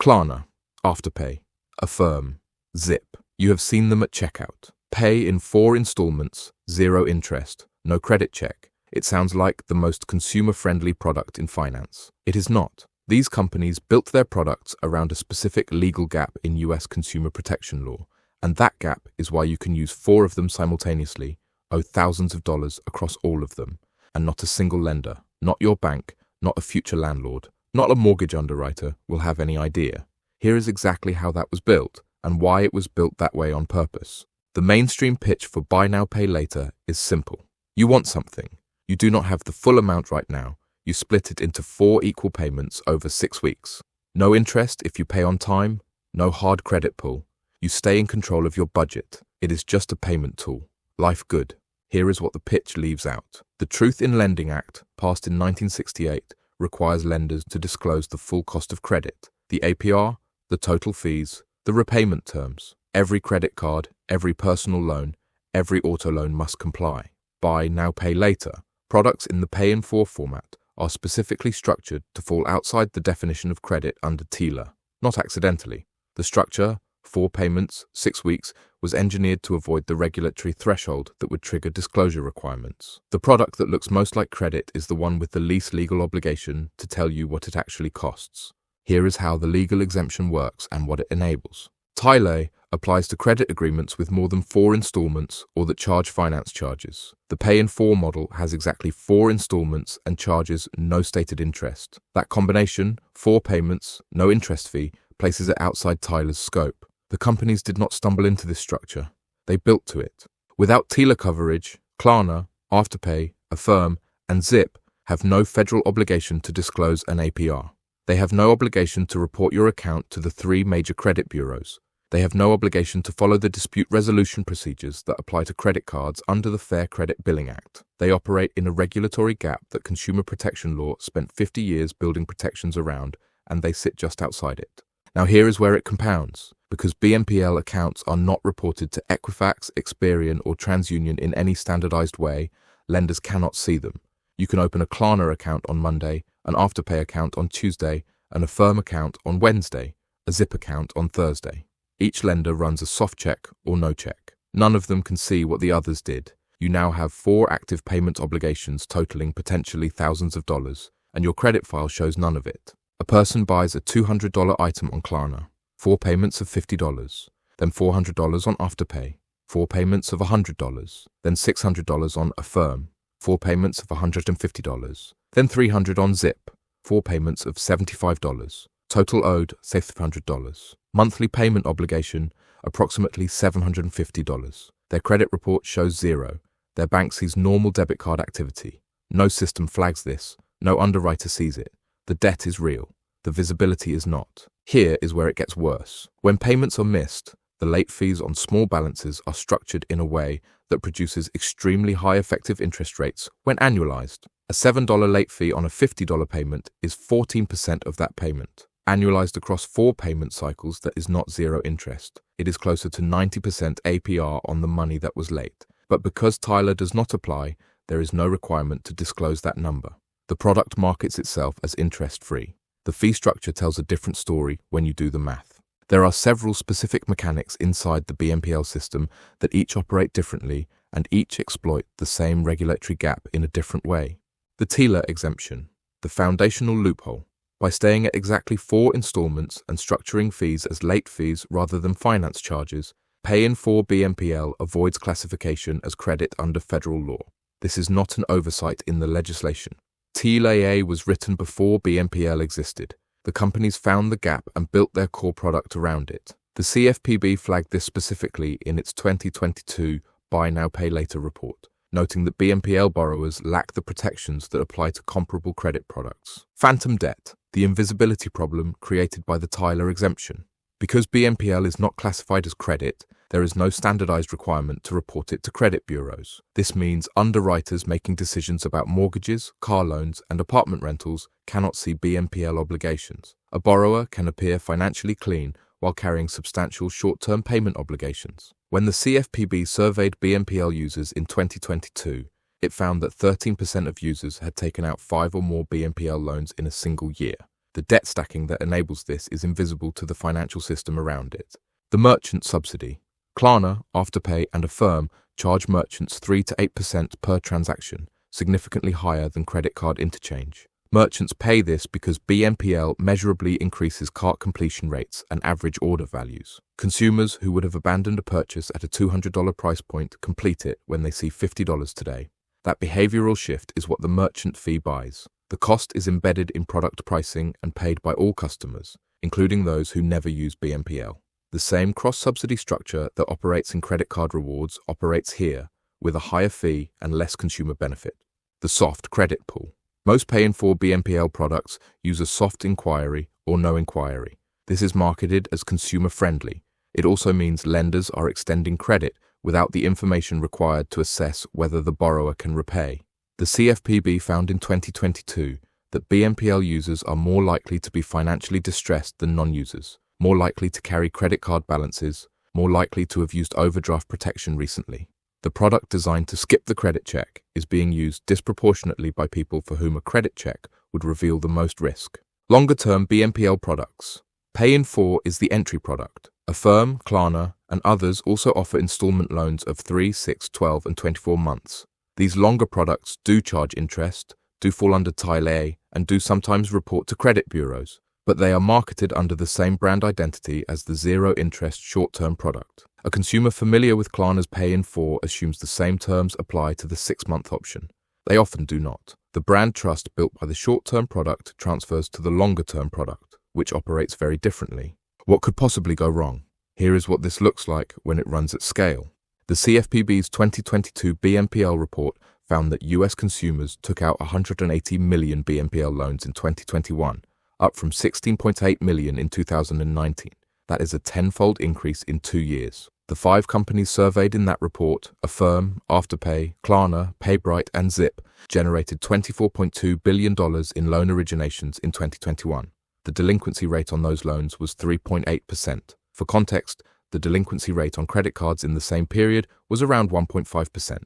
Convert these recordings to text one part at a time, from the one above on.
Klarna, Afterpay, Affirm, Zip. You have seen them at checkout. Pay in 4 installments, 0 interest, no credit check. It sounds like the most consumer-friendly product in finance. It is not. These companies built their products around a specific legal gap in US consumer protection law, and that gap is why you can use 4 of them simultaneously, owe thousands of dollars across all of them, and not a single lender, not your bank, not a future landlord, not a mortgage underwriter will have any idea. Here is exactly how that was built, and why it was built that way on purpose. The mainstream pitch for buy now, pay later is simple. You want something. You do not have the full amount right now. You split it into 4 equal payments over 6 weeks. No interest if you pay on time, no hard credit pull. You stay in control of your budget. It is just a payment tool. Life good. Here is what the pitch leaves out. The Truth in Lending Act, passed in 1968, requires lenders to disclose the full cost of credit, the APR, the total fees, the repayment terms. Every credit card, every personal loan, every auto loan must comply. Buy now, pay later. Products in the pay in 4 format are specifically structured to fall outside the definition of credit under TILA, not accidentally. The structure, 4 payments, 6 weeks, was engineered to avoid the regulatory threshold that would trigger disclosure requirements. The product that looks most like credit is the one with the least legal obligation to tell you what it actually costs. Here is how the legal exemption works and what it enables. TILA applies to credit agreements with more than 4 installments or that charge finance charges. The pay in 4 model has exactly 4 installments and charges no stated interest. That combination, 4 payments, no interest fee, places it outside TILA's scope. The companies did not stumble into this structure. They built to it. Without TILA coverage, Klarna, Afterpay, Affirm, and Zip have no federal obligation to disclose an APR. They have no obligation to report your account to the 3 major credit bureaus. They have no obligation to follow the dispute resolution procedures that apply to credit cards under the Fair Credit Billing Act. They operate in a regulatory gap that consumer protection law spent 50 years building protections around, and they sit just outside it. Now here is where it compounds. Because BNPL accounts are not reported to Equifax, Experian, or TransUnion in any standardized way, lenders cannot see them. You can open a Klarna account on Monday, an Afterpay account on Tuesday, an Affirm account on Wednesday, a Zip account on Thursday. Each lender runs a soft check or no check. None of them can see what the others did. You now have 4 active payment obligations totaling potentially thousands of dollars, and your credit file shows none of it. A person buys a $200 item on Klarna, 4 payments of $50, then $400 on Afterpay, 4 payments of $100, then $600 on Affirm, 4 payments of $150, then $300 on Zip, 4 payments of $75, total owed $600. Monthly payment obligation, approximately $750. Their credit report shows 0. Their bank sees normal debit card activity. No system flags this. No underwriter sees it. The debt is real. The visibility is not. Here is where it gets worse. When payments are missed, the late fees on small balances are structured in a way that produces extremely high effective interest rates when annualized. A $7 late fee on a $50 payment is 14% of that payment. Annualized across 4 payment cycles, that is not 0 interest. It is closer to 90% APR on the money that was late. But because TILA does not apply, there is no requirement to disclose that number. The product markets itself as interest-free. The fee structure tells a different story when you do the math. There are several specific mechanics inside the BNPL system that each operate differently and each exploit the same regulatory gap in a different way. The TILA exemption, the foundational loophole. By staying at exactly 4 installments and structuring fees as late fees rather than finance charges, Pay in 4 BNPL avoids classification as credit under federal law. This is not an oversight in the legislation. TLAA was written before BNPL existed. The companies found the gap and built their core product around it. The CFPB flagged this specifically in its 2022 Buy Now Pay Later report, noting that BNPL borrowers lack the protections that apply to comparable credit products. Phantom debt, the invisibility problem created by the TILA exemption. Because BNPL is not classified as credit, there is no standardized requirement to report it to credit bureaus. This means underwriters making decisions about mortgages, car loans, and apartment rentals cannot see BNPL obligations. A borrower can appear financially clean while carrying substantial short-term payment obligations. When the CFPB surveyed BNPL users in 2022, it found that 13% of users had taken out 5 or more BNPL loans in a single year. The debt stacking that enables this is invisible to the financial system around it. The merchant subsidy. Klarna, Afterpay, and Affirm charge merchants 3 to 8% per transaction, significantly higher than credit card interchange. Merchants pay this because BNPL measurably increases cart completion rates and average order values. Consumers who would have abandoned a purchase at a $200 price point complete it when they see $50 today. That behavioral shift is what the merchant fee buys. The cost is embedded in product pricing and paid by all customers, including those who never use BNPL. The same cross-subsidy structure that operates in credit card rewards operates here, with a higher fee and less consumer benefit. The soft credit pool. Most pay-in-4 BNPL products use a soft inquiry or no inquiry. This is marketed as consumer-friendly. It also means lenders are extending credit without the information required to assess whether the borrower can repay. The CFPB found in 2022 that BNPL users are more likely to be financially distressed than non-users, more likely to carry credit card balances, more likely to have used overdraft protection recently. The product designed to skip the credit check is being used disproportionately by people for whom a credit check would reveal the most risk. Longer-term BNPL products. Pay-in-4 is the entry product. Affirm, Klarna, and others also offer installment loans of 3, 6, 12, and 24 months. These longer products do charge interest, do fall under Tile A, and do sometimes report to credit bureaus, but they are marketed under the same brand identity as the zero-interest short-term product. A consumer familiar with Klarna's Pay-in-4 assumes the same terms apply to the 6-month option. They often do not. The brand trust built by the short-term product transfers to the longer-term product, which operates very differently. What could possibly go wrong? Here is what this looks like when it runs at scale. The CFPB's 2022 BNPL report found that US consumers took out 180 million BNPL loans in 2021, up from 16.8 million in 2019. That is a 10-fold increase in 2 years. The 5 companies surveyed in that report, Affirm, Afterpay, Klarna, PayBright, and Zip, generated $24.2 billion in loan originations in 2021. The delinquency rate on those loans was 3.8%. For context, the delinquency rate on credit cards in the same period was around 1.5%.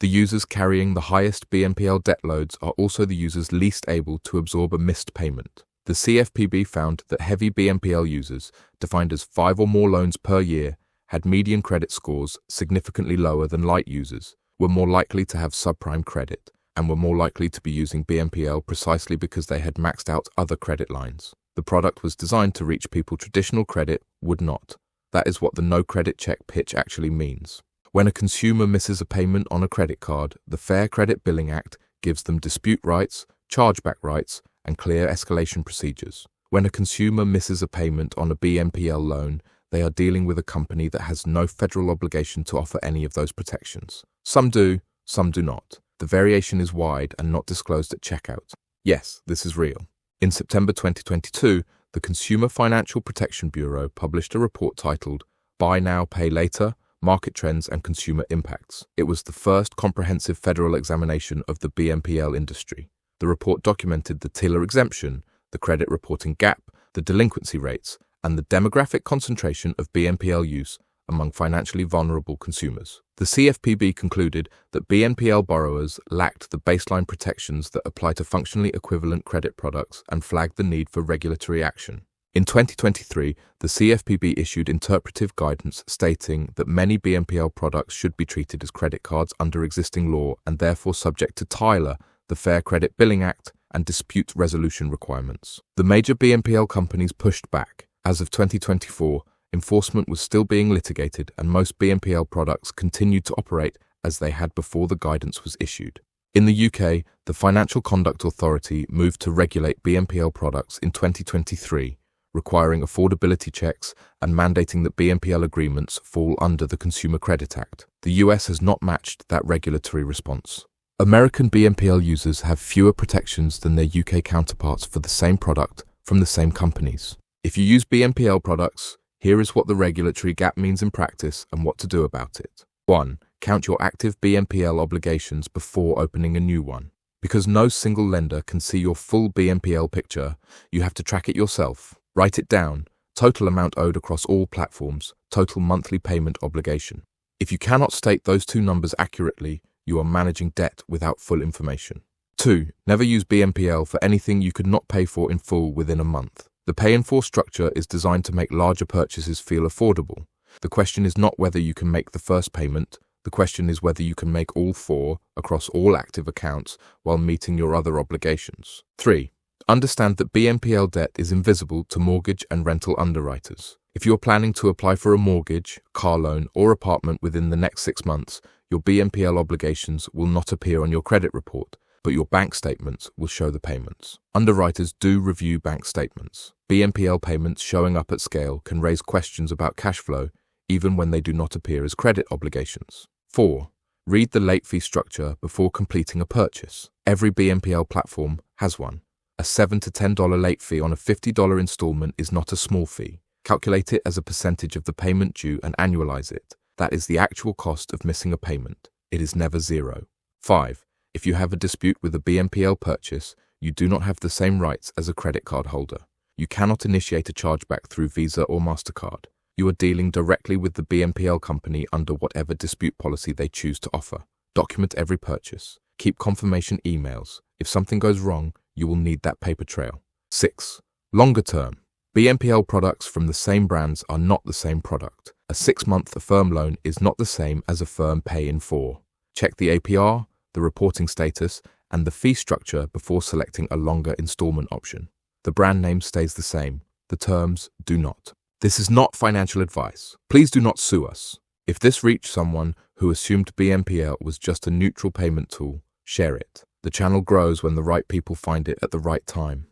The users carrying the highest BNPL debt loads are also the users least able to absorb a missed payment. The CFPB found that heavy BNPL users, defined as 5 or more loans per year, had median credit scores significantly lower than light users, were more likely to have subprime credit, and were more likely to be using BNPL precisely because they had maxed out other credit lines. The product was designed to reach people traditional credit would not. That is what the no credit check pitch actually means. When a consumer misses a payment on a credit card, the Fair Credit Billing Act gives them dispute rights, chargeback rights, and clear escalation procedures. When a consumer misses a payment on a BNPL loan, they are dealing with a company that has no federal obligation to offer any of those protections. Some do, some do not. The variation is wide and not disclosed at checkout. Yes, this is real. In September 2022, the Consumer Financial Protection Bureau published a report titled Buy Now, Pay Later: Market Trends and Consumer Impacts. It was the first comprehensive federal examination of the BNPL industry. The report documented the TILA exemption, the credit reporting gap, the delinquency rates, and the demographic concentration of BNPL use among financially vulnerable consumers. The CFPB concluded that BNPL borrowers lacked the baseline protections that apply to functionally equivalent credit products and flagged the need for regulatory action. In 2023, the CFPB issued interpretive guidance stating that many BNPL products should be treated as credit cards under existing law and therefore subject to TILA, the Fair Credit Billing Act, and dispute resolution requirements. The major BNPL companies pushed back. As of 2024, enforcement was still being litigated and most BNPL products continued to operate as they had before the guidance was issued. In the UK, the Financial Conduct Authority moved to regulate BNPL products in 2023, requiring affordability checks and mandating that BNPL agreements fall under the Consumer Credit Act. The US has not matched that regulatory response. American BNPL users have fewer protections than their UK counterparts for the same product from the same companies. If you use BNPL products, here is what the regulatory gap means in practice and what to do about it. 1. Count your active BNPL obligations before opening a new one. Because no single lender can see your full BNPL picture, you have to track it yourself. Write it down: total amount owed across all platforms, total monthly payment obligation. If you cannot state those two numbers accurately, you are managing debt without full information. 2. Never use BNPL for anything you could not pay for in full within a month. The Pay in 4 structure is designed to make larger purchases feel affordable. The question is not whether you can make the first payment. The question is whether you can make all 4 across all active accounts while meeting your other obligations. 3. Understand that BNPL debt is invisible to mortgage and rental underwriters. If you're planning to apply for a mortgage, car loan, or apartment within the next 6 months, your BNPL obligations will not appear on your credit report, but your bank statements will show the payments. Underwriters do review bank statements. BNPL payments showing up at scale can raise questions about cash flow, even when they do not appear as credit obligations. 4. Read the late fee structure before completing a purchase. Every BNPL platform has one. A $7 to $10 late fee on a $50 installment is not a small fee. Calculate it as a percentage of the payment due and annualize it. That is the actual cost of missing a payment. It is never zero. 5. If you have a dispute with a BNPL purchase, you do not have the same rights as a credit card holder. You cannot initiate a chargeback through Visa or MasterCard. You are dealing directly with the BNPL company under whatever dispute policy they choose to offer. Document every purchase. Keep confirmation emails. If something goes wrong, you will need that paper trail. 6. Longer term. BNPL products from the same brands are not the same product. A 6-month Affirm loan is not the same as Affirm Pay in 4. Check the APR, the reporting status, and the fee structure before selecting a longer installment option. The brand name stays the same. The terms do not. This is not financial advice. Please do not sue us. If this reached someone who assumed BNPL was just a neutral payment tool, share it. The channel grows when the right people find it at the right time.